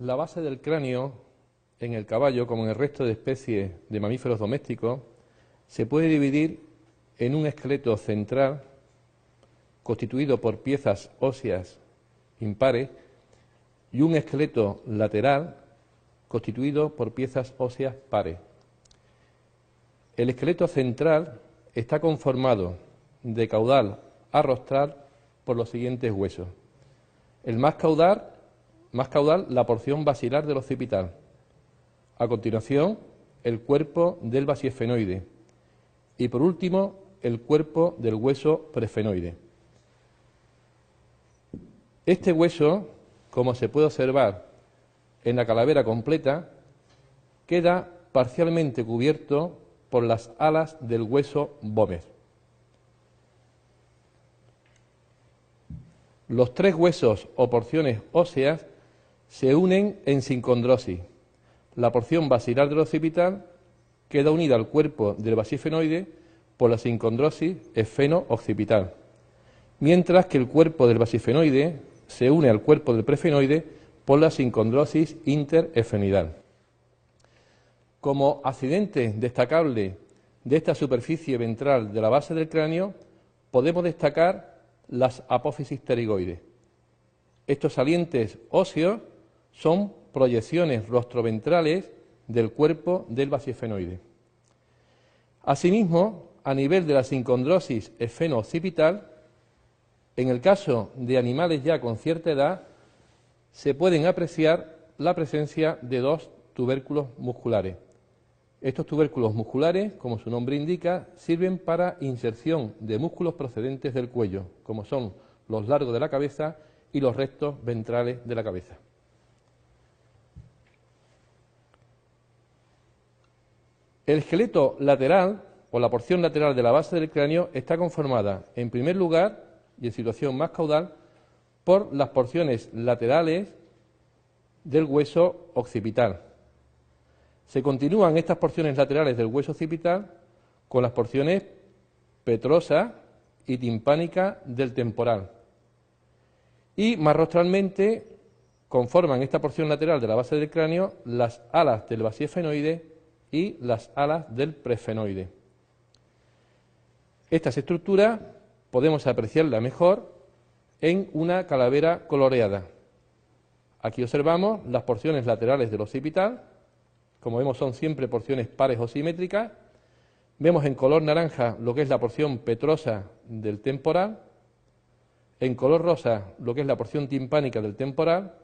La base del cráneo en el caballo, como en el resto de especies de mamíferos domésticos, se puede dividir en un esqueleto central constituido por piezas óseas impares y un esqueleto lateral constituido por piezas óseas pares. El esqueleto central está conformado de caudal a rostral por los siguientes huesos. El más caudal, la porción basilar del occipital. A continuación, el cuerpo del basiesfenoide. Y por último, el cuerpo del hueso presfenoide. Este hueso, como se puede observar en la calavera completa, queda parcialmente cubierto por las alas del hueso vómer. Los tres huesos o porciones óseas se unen en sincondrosis. La porción basilar del occipital queda unida al cuerpo del basiesfenoide por la sincondrosis esfeno-occipital, mientras que el cuerpo del basiesfenoide se une al cuerpo del presfenoide por la sincondrosis interefenoidal. Como accidente destacable de esta superficie ventral de la base del cráneo, podemos destacar las apófisis pterigoides. Estos salientes óseos son proyecciones rostroventrales del cuerpo del basiesfenoide. Asimismo, a nivel de la sincondrosis esfeno-occipital, en el caso de animales ya con cierta edad, se pueden apreciar la presencia de dos tubérculos musculares. Estos tubérculos musculares, como su nombre indica, sirven para inserción de músculos procedentes del cuello, como son los largos de la cabeza y los rectos ventrales de la cabeza. El esqueleto lateral, o la porción lateral de la base del cráneo, está conformada, en primer lugar, y en situación más caudal, por las porciones laterales del hueso occipital. Se continúan estas porciones laterales del hueso occipital con las porciones petrosa y timpánica del temporal. Y más rostralmente conforman esta porción lateral de la base del cráneo las alas del basiesfenoide y las alas del presfenoide. Estas estructuras podemos apreciarlas mejor en una calavera coloreada. Aquí observamos las porciones laterales del occipital. Como vemos, son siempre porciones pares o simétricas. Vemos en color naranja lo que es la porción petrosa del temporal, en color rosa lo que es la porción timpánica del temporal,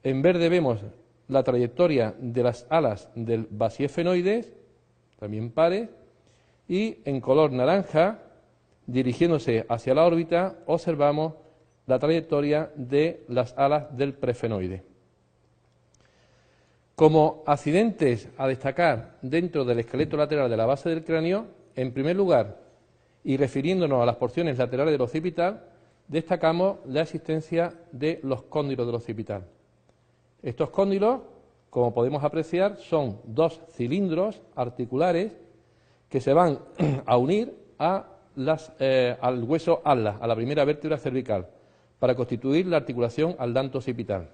en verde vemos la trayectoria de las alas del basiesfenoide, también pares, y en color naranja, dirigiéndose hacia la órbita, observamos la trayectoria de las alas del presfenoide. Como accidentes a destacar dentro del esqueleto lateral de la base del cráneo, en primer lugar, y refiriéndonos a las porciones laterales del occipital, destacamos la existencia de los cóndilos del occipital. Estos cóndilos, como podemos apreciar, son dos cilindros articulares que se van a unir al hueso atlas, a la primera vértebra cervical, para constituir la articulación atlanto-occipital.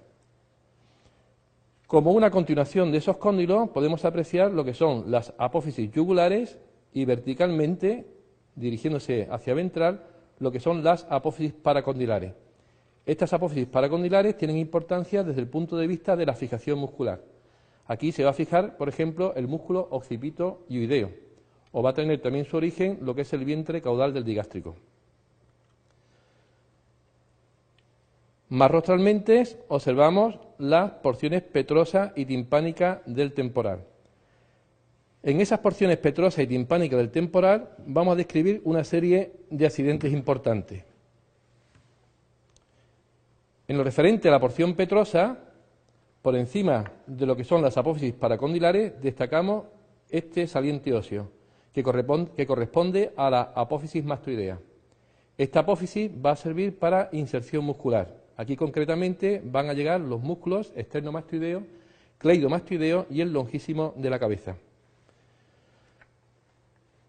Como una continuación de esos cóndilos, podemos apreciar lo que son las apófisis yugulares y verticalmente, dirigiéndose hacia ventral, lo que son las apófisis paracondilares. Estas apófisis paracondilares tienen importancia desde el punto de vista de la fijación muscular. Aquí se va a fijar, por ejemplo, el músculo occipito-ioideo, o va a tener también su origen lo que es el vientre caudal del digástrico. Más rostralmente observamos las porciones petrosa y timpánica del temporal. En esas porciones petrosa y timpánica del temporal vamos a describir una serie de accidentes importantes. En lo referente a la porción petrosa, por encima de lo que son las apófisis paracondilares, destacamos este saliente óseo, que corresponde a la apófisis mastoidea. Esta apófisis va a servir para inserción muscular. Aquí concretamente van a llegar los músculos esternomastoideo, cleidomastoideo y el longísimo de la cabeza.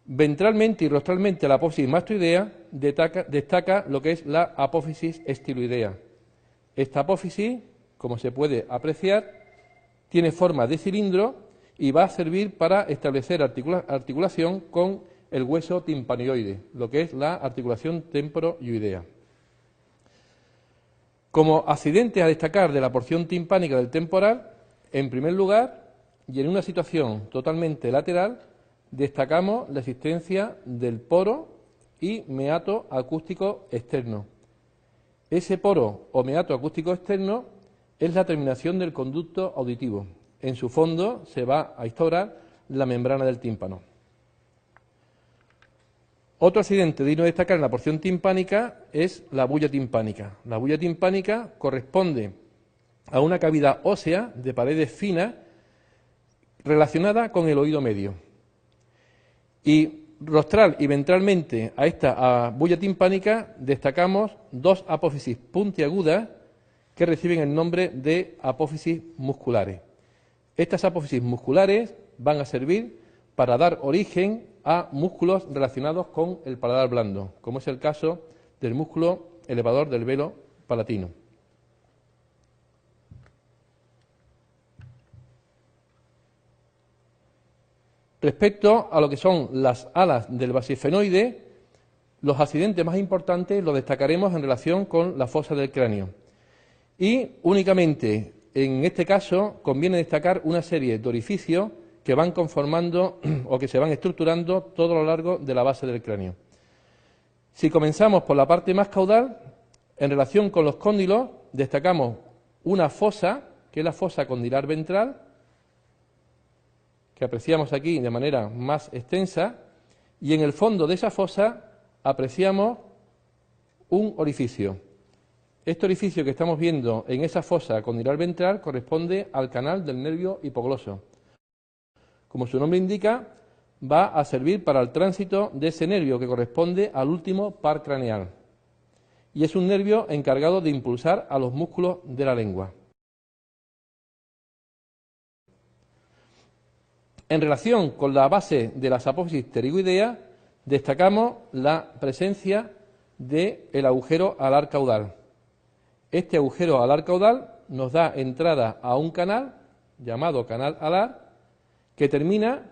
Ventralmente y rostralmente la apófisis mastoidea destaca lo que es la apófisis estiloidea. Esta apófisis como se puede apreciar, tiene forma de cilindro y va a servir para establecer articulación con el hueso timpanioide, lo que es la articulación temporoidea. Como accidentes a destacar de la porción timpánica del temporal, en primer lugar, y en una situación totalmente lateral, destacamos la existencia del poro y meato acústico externo. Ese poro o meato acústico externo es la terminación del conducto auditivo. En su fondo se va a instaurar la membrana del tímpano. Otro accidente digno de destacar en la porción timpánica es la bulla timpánica. La bulla timpánica corresponde a una cavidad ósea de paredes finas relacionada con el oído medio. Y rostral y ventralmente a esta bulla timpánica destacamos dos apófisis puntiagudas que reciben el nombre de apófisis musculares. Estas apófisis musculares van a servir para dar origen a músculos relacionados con el paladar blando, como es el caso del músculo elevador del velo palatino. Respecto a lo que son las alas del basifenoide, los accidentes más importantes los destacaremos en relación con la fosa del cráneo. Y únicamente en este caso conviene destacar una serie de orificios que van conformando o que se van estructurando todo a lo largo de la base del cráneo. Si comenzamos por la parte más caudal, en relación con los cóndilos, destacamos una fosa, que es la fosa condilar ventral, que apreciamos aquí de manera más extensa, y en el fondo de esa fosa apreciamos un orificio. Este orificio que estamos viendo en esa fosa condilar ventral corresponde al canal del nervio hipogloso. Como su nombre indica, va a servir para el tránsito de ese nervio que corresponde al último par craneal. Y es un nervio encargado de impulsar a los músculos de la lengua. En relación con la base de las apófisis pterigoidea, destacamos la presencia del agujero alar caudal. Este agujero alar caudal nos da entrada a un canal, llamado canal alar, que termina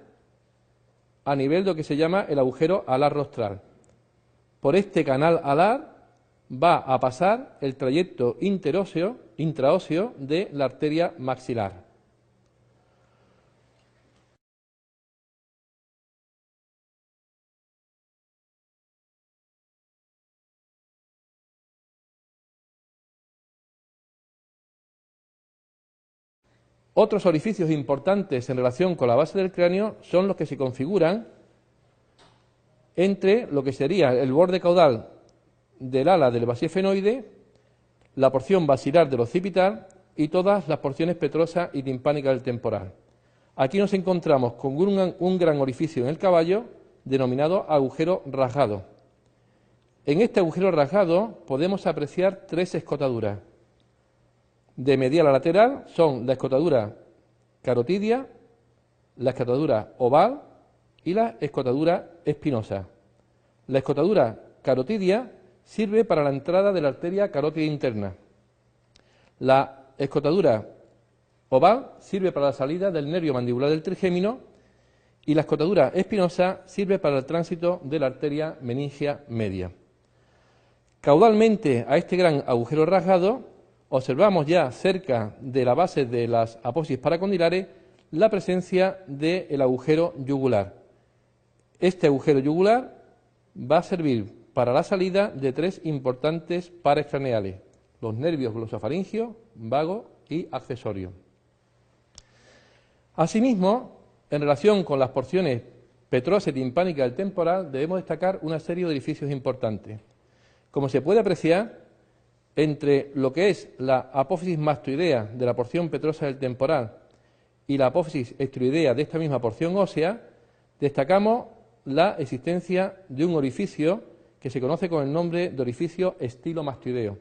a nivel de lo que se llama el agujero alar rostral. Por este canal alar va a pasar el trayecto intraóseo de la arteria maxilar. Otros orificios importantes en relación con la base del cráneo son los que se configuran entre lo que sería el borde caudal del ala del basifenoide, la porción basilar del occipital y todas las porciones petrosa y timpánica del temporal. Aquí nos encontramos con un gran orificio en el caballo denominado agujero rasgado. En este agujero rasgado podemos apreciar tres escotaduras. De medial a lateral son la escotadura carotidia, la escotadura oval y la escotadura espinosa. La escotadura carotidia sirve para la entrada de la arteria carótida interna. La escotadura oval sirve para la salida del nervio mandibular del trigémino y la escotadura espinosa sirve para el tránsito de la arteria meningia media. Caudalmente a este gran agujero rasgado observamos ya cerca de la base de las apófisis paracondilares la presencia del agujero yugular. Este agujero yugular va a servir para la salida de tres importantes pares craneales, los nervios glosofaringios, vago y accesorio. Asimismo, en relación con las porciones petrosa y timpánica del temporal, debemos destacar una serie de orificios importantes. Como se puede apreciar, entre lo que es la apófisis mastoidea de la porción petrosa del temporal y la apófisis estroidea de esta misma porción ósea, destacamos la existencia de un orificio que se conoce con el nombre de orificio estilomastoideo.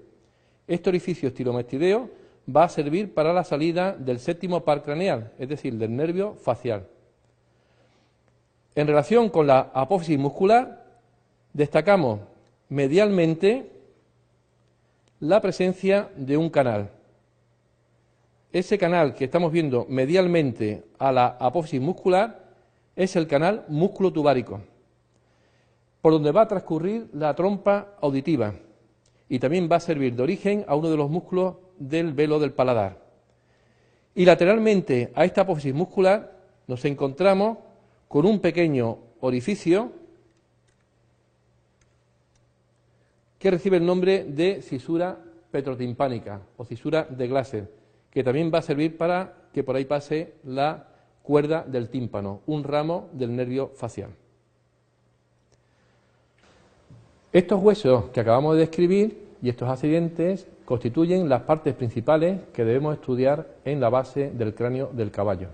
Este orificio estilomastoideo va a servir para la salida del séptimo par craneal, es decir, del nervio facial. En relación con la apófisis muscular, destacamos medialmente la presencia de un canal. ese canal que estamos viendo medialmente a la apófisis muscular es el canal músculo-tubárico, por donde va a transcurrir la trompa auditiva y también va a servir de origen a uno de los músculos del velo del paladar. Y lateralmente a esta apófisis muscular nos encontramos con un pequeño orificio que recibe el nombre de cisura petrotimpánica o cisura de Glasser, que también va a servir para que por ahí pase la cuerda del tímpano, un ramo del nervio facial. Estos huesos que acabamos de describir y estos accidentes constituyen las partes principales que debemos estudiar en la base del cráneo del caballo.